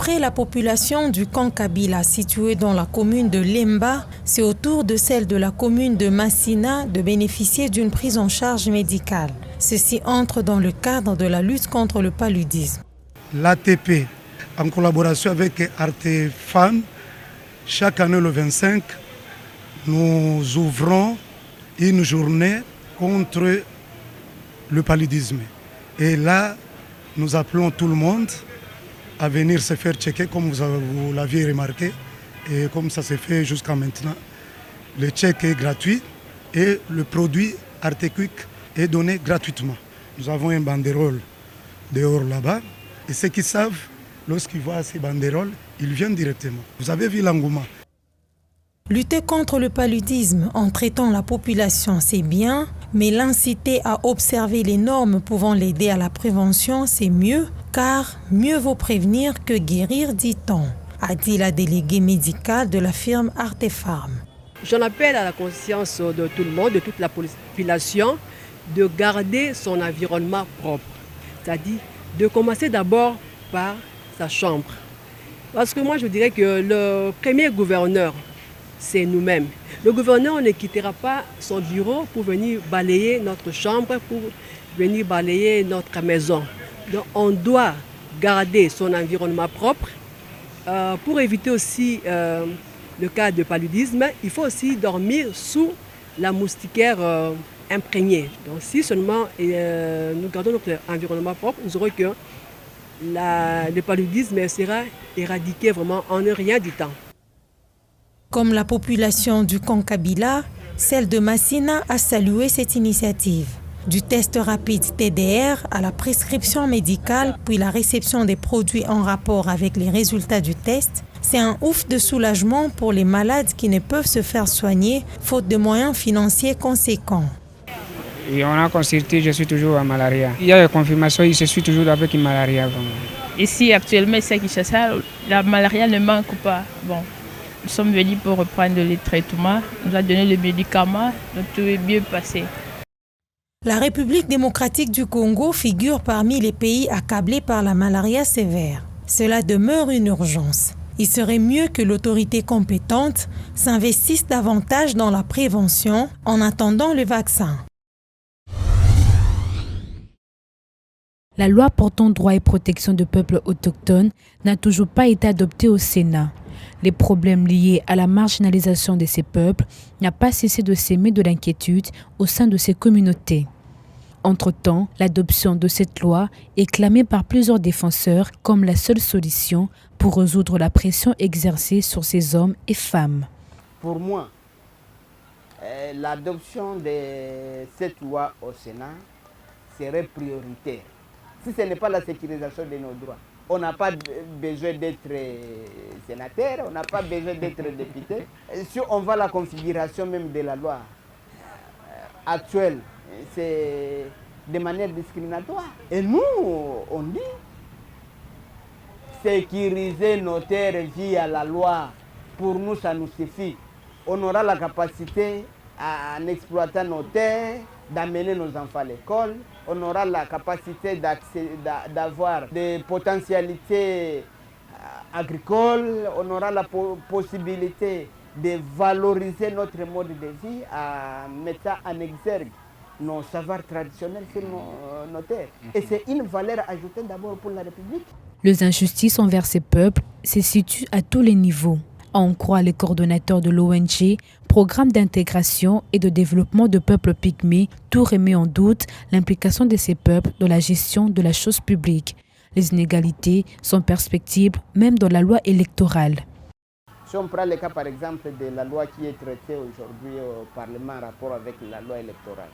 D'après la population du camp Kabila situé dans la commune de Lemba, c'est au tour de celle de la commune de Massina de bénéficier d'une prise en charge médicale. Ceci entre dans le cadre de la lutte contre le paludisme. L'ATP, en collaboration avec Arte Femmes, chaque année le 25, nous ouvrons une journée contre le paludisme. Et là, nous appelons tout le monde à venir se faire checker comme vous l'aviez remarqué et comme ça s'est fait jusqu'à maintenant. Le check est gratuit et le produit Artequick est donné gratuitement. Nous avons un banderole dehors là-bas et ceux qui savent, lorsqu'ils voient ces banderoles, ils viennent directement. Vous avez vu l'engouement. Lutter contre le paludisme en traitant la population, c'est bien, mais l'inciter à observer les normes pouvant l'aider à la prévention, c'est mieux, car mieux vaut prévenir que guérir, dit-on, a dit la déléguée médicale de la firme Artefarm. J'en appelle à la conscience de tout le monde, de toute la population, de garder son environnement propre. C'est-à-dire de commencer d'abord par sa chambre. Parce que moi, je dirais que le premier gouverneur, c'est nous-mêmes. Le gouverneur ne quittera pas son bureau pour venir balayer notre chambre, pour venir balayer notre maison. Donc on doit garder son environnement propre. Pour éviter aussi le cas de paludisme, il faut aussi dormir sous la moustiquaire imprégnée. Donc si seulement nous gardons notre environnement propre, nous aurons que le paludisme sera éradiqué vraiment en un rien du temps. Comme la population du camp Kabila, celle de Massina a salué cette initiative. Du test rapide TDR à la prescription médicale, puis la réception des produits en rapport avec les résultats du test, c'est un ouf de soulagement pour les malades qui ne peuvent se faire soigner faute de moyens financiers conséquents. Et on a consulté, je suis toujours en malaria. Il y a des confirmations, je suis toujours avec une malaria. Ici, actuellement, c'est Kinshasa, la malaria ne manque pas. Bon. Nous sommes venus pour reprendre les traitements, on nous a donné les médicaments, donc tout est bien passé. La République démocratique du Congo figure parmi les pays accablés par la malaria sévère. Cela demeure une urgence. Il serait mieux que l'autorité compétente s'investisse davantage dans la prévention en attendant le vaccin. La loi portant droit et protection de peuples autochtones n'a toujours pas été adoptée au Sénat. Les problèmes liés à la marginalisation de ces peuples n'ont pas cessé de s'aimer de l'inquiétude au sein de ces communautés. Entre-temps, l'adoption de cette loi est clamée par plusieurs défenseurs comme la seule solution pour résoudre la pression exercée sur ces hommes et femmes. Pour moi, l'adoption de cette loi au Sénat serait prioritaire. Si ce n'est pas la sécurisation de nos droits, on n'a pas besoin d'être sénateur, on n'a pas besoin d'être député. Si on voit la configuration même de la loi actuelle, c'est de manière discriminatoire. Et nous, on dit, sécuriser nos terres via la loi, pour nous, ça nous suffit. On aura la capacité, en exploitant nos terres, d'amener nos enfants à l'école. On aura la capacité d'avoir des potentialités agricoles. On aura la possibilité de valoriser notre mode de vie en mettant en exergue nos savoirs traditionnels sur nos terres. Et c'est une valeur ajoutée d'abord pour la République. Les injustices envers ces peuples se situent à tous les niveaux. À en croire les coordonnateurs de l'ONG, Programme d'intégration et de développement de peuples pygmées, tout remet en doute l'implication de ces peuples dans la gestion de la chose publique. Les inégalités sont perceptibles même dans la loi électorale. Si on prend le cas par exemple de la loi qui est traitée aujourd'hui au Parlement en rapport avec la loi électorale,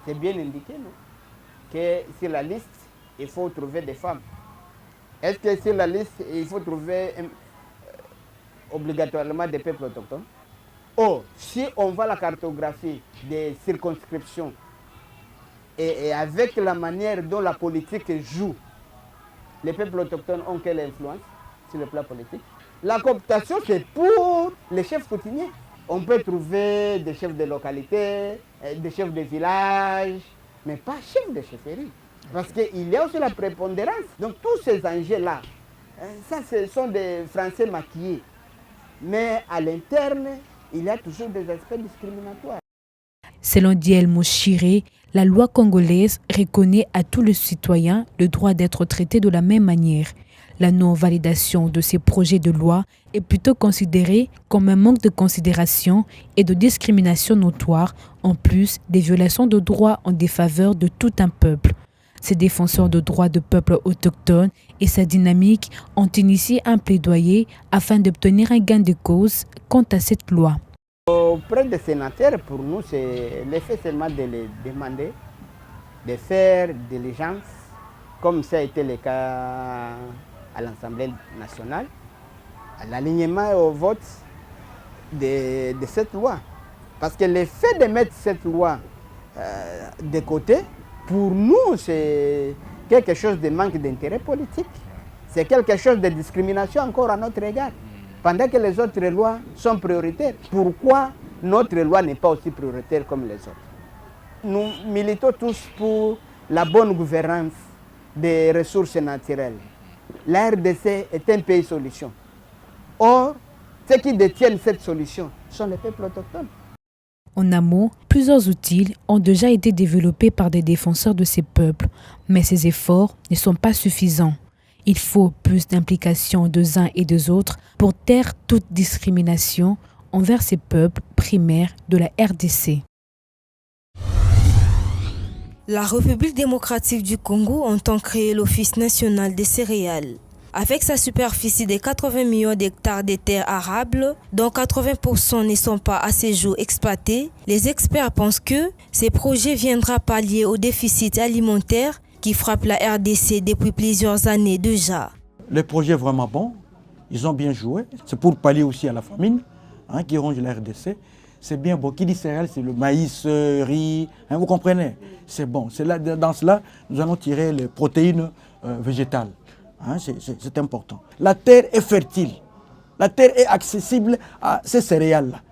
c'est bien indiqué, non? Que sur la liste, il faut trouver des femmes. Est-ce que sur la liste, il faut trouver obligatoirement des peuples autochtones? Oh, si on voit la cartographie des circonscriptions et avec la manière dont la politique joue, les peuples autochtones ont quelle influence sur le plan politique? La cooptation, c'est pour les chefs coutumiers. On peut trouver des chefs de localité, des chefs de village, mais pas chefs de chefferie. Parce qu'il y a aussi la prépondérance. Donc tous ces enjeux-là Ça, ce sont des Français maquillés. Mais à l'interne, il y a toujours des aspects discriminatoires. Selon Diel Moshire, la loi congolaise reconnaît à tous les citoyens le droit d'être traités de la même manière. La non-validation de ces projets de loi est plutôt considérée comme un manque de considération et de discrimination notoire, en plus des violations de droits en défaveur de tout un peuple. Ces défenseurs de droits de peuples autochtones et sa dynamique ont initié un plaidoyer afin d'obtenir un gain de cause quant à cette loi. Auprès des sénateurs, pour nous, c'est l'effet seulement de les demander de faire diligence, comme ça a été le cas à l'Assemblée nationale, à l'alignement et au vote de cette loi. Parce que le fait de mettre cette loi de côté, pour nous, c'est quelque chose de manque d'intérêt politique. C'est quelque chose de discrimination encore à notre égard. Pendant que les autres lois sont prioritaires, pourquoi notre loi n'est pas aussi prioritaire comme les autres? Nous militons tous pour la bonne gouvernance des ressources naturelles. La RDC est un pays solution. Or, ceux qui détiennent cette solution sont les peuples autochtones. En amont, plusieurs outils ont déjà été développés par des défenseurs de ces peuples, mais ces efforts ne sont pas suffisants. Il faut plus d'implication des uns et des autres pour taire toute discrimination envers ces peuples primaires de la RDC. La République démocratique du Congo entend créer l'Office national des céréales. Avec sa superficie de 80 millions d'hectares de terres arables, dont 80% ne sont pas à ce jour exploités, les experts pensent que ces projets viendront pallier au déficit alimentaire qui frappe la RDC depuis plusieurs années déjà. Le projet est vraiment bon, ils ont bien joué. C'est pour pallier aussi à la famine qui ronge la RDC. C'est bien bon. Qui dit céréales, c'est le maïs, riz, vous comprenez? C'est bon. C'est là, dans cela, nous allons tirer les protéines végétales. C'est important. La terre est fertile. La terre est accessible à ces céréales-là.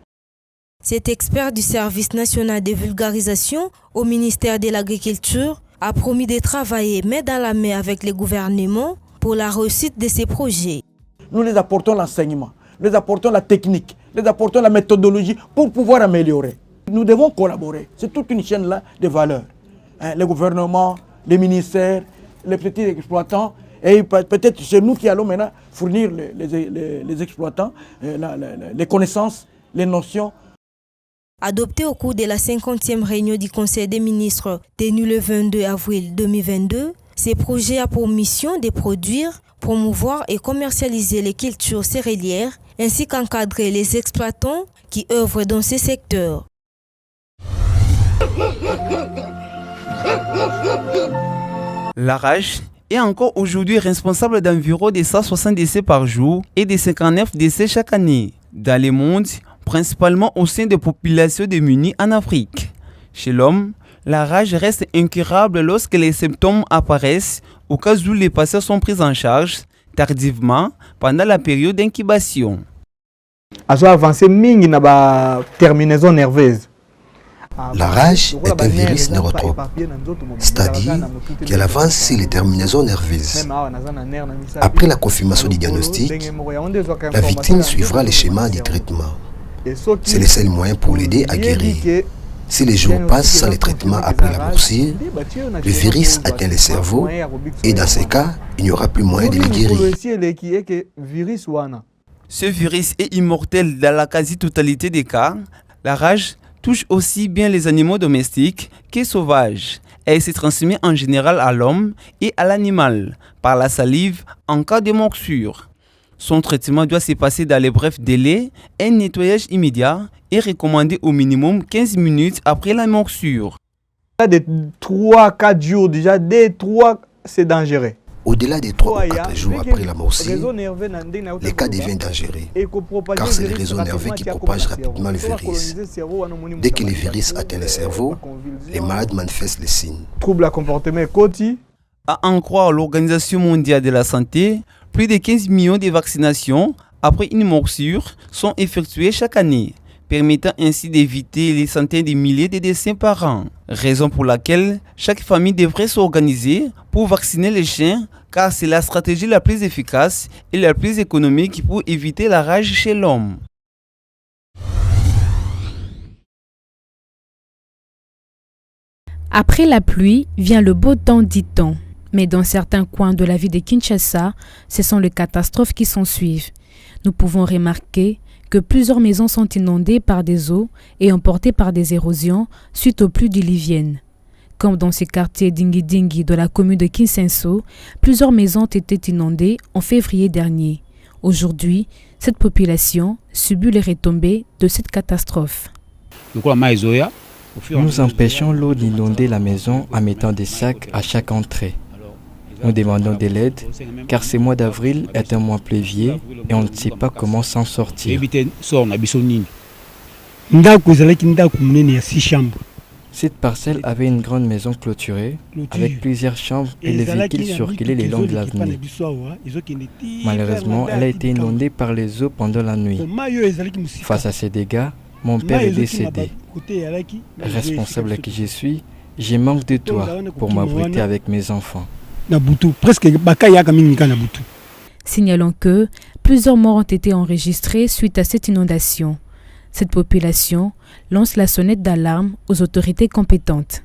Cet expert du Service national de vulgarisation au ministère de l'Agriculture a promis de travailler main dans la main avec le gouvernement pour la réussite de ces projets. Nous les apportons l'enseignement, les apportons la technique, les apportons la méthodologie pour pouvoir améliorer. Nous devons collaborer. C'est toute une chaîne là de valeurs. Le gouvernement, les ministères, les petits exploitants, et peut-être c'est nous qui allons maintenant fournir les exploitants, les connaissances, les notions. Adopté au cours de la 50e réunion du Conseil des ministres tenue le 22 avril 2022, ce projet a pour mission de produire, promouvoir et commercialiser les cultures céréalières ainsi qu'encadrer les exploitants qui œuvrent dans ces secteurs. La rage est encore aujourd'hui responsable d'environ 160 décès par jour et de 59 décès chaque année dans le monde, principalement au sein des populations démunies en Afrique. Chez l'homme, la rage reste incurable lorsque les symptômes apparaissent au cas où les patients sont pris en charge tardivement pendant la période d'incubation. La rage est un virus neurotrope, c'est-à-dire qu'elle avance sur les terminaisons nerveuses. Après la confirmation du diagnostic, la victime suivra les schémas du traitement. C'est le seul moyen pour l'aider à guérir. Si les jours passent sans les traitements après la morsure, le virus atteint le cerveau et dans ces cas, il n'y aura plus moyen de le guérir. Ce virus est immortel dans la quasi-totalité des cas. La rage touche aussi bien les animaux domestiques que sauvages. Elle se transmet en général à l'homme et à l'animal par la salive en cas de morsure. Son traitement doit se passer dans les brefs délais. Un nettoyage immédiat est recommandé au minimum 15 minutes après la morsure. De 3-4 jours déjà, dès 3, c'est dangereux. Au-delà des 3 ou 4 jours après la morsure, le cas devient dangereux, car c'est le réseau nerveux qui propage rapidement le virus. Dès que le virus atteint le cerveau, les malades manifestent les signes. Troubles à comportement quotidien. À en croire l'Organisation mondiale de la santé, plus de 15 millions de vaccinations après une morsure sont effectuées chaque année, permettant ainsi d'éviter les centaines de milliers de décès par an. Raison pour laquelle chaque famille devrait s'organiser pour vacciner les chiens, car c'est la stratégie la plus efficace et la plus économique pour éviter la rage chez l'homme. Après la pluie vient le beau temps, dit-on. Mais dans certains coins de la ville de Kinshasa, ce sont les catastrophes qui s'ensuivent. Nous pouvons remarquer que plusieurs maisons sont inondées par des eaux et emportées par des érosions suite aux pluies diluviennes. Comme dans ce quartier d'Ingidingi de la commune de Kinsenso, plusieurs maisons ont été inondées en février dernier. Aujourd'hui, cette population subit les retombées de cette catastrophe. Nous empêchons l'eau d'inonder la maison en mettant des sacs à chaque entrée. Nous demandons de l'aide car ce mois d'avril est un mois pluvieux et on ne sait pas comment s'en sortir. Cette parcelle avait une grande maison clôturée avec plusieurs chambres et les véhicules circulaient le long de l'avenue. Malheureusement, elle a été inondée par les eaux pendant la nuit. Face à ces dégâts, mon père est décédé. Responsable que je suis, je manque de toit pour m'abriter avec mes enfants. Signalons que plusieurs morts ont été enregistrés suite à cette inondation. Cette population lance la sonnette d'alarme aux autorités compétentes.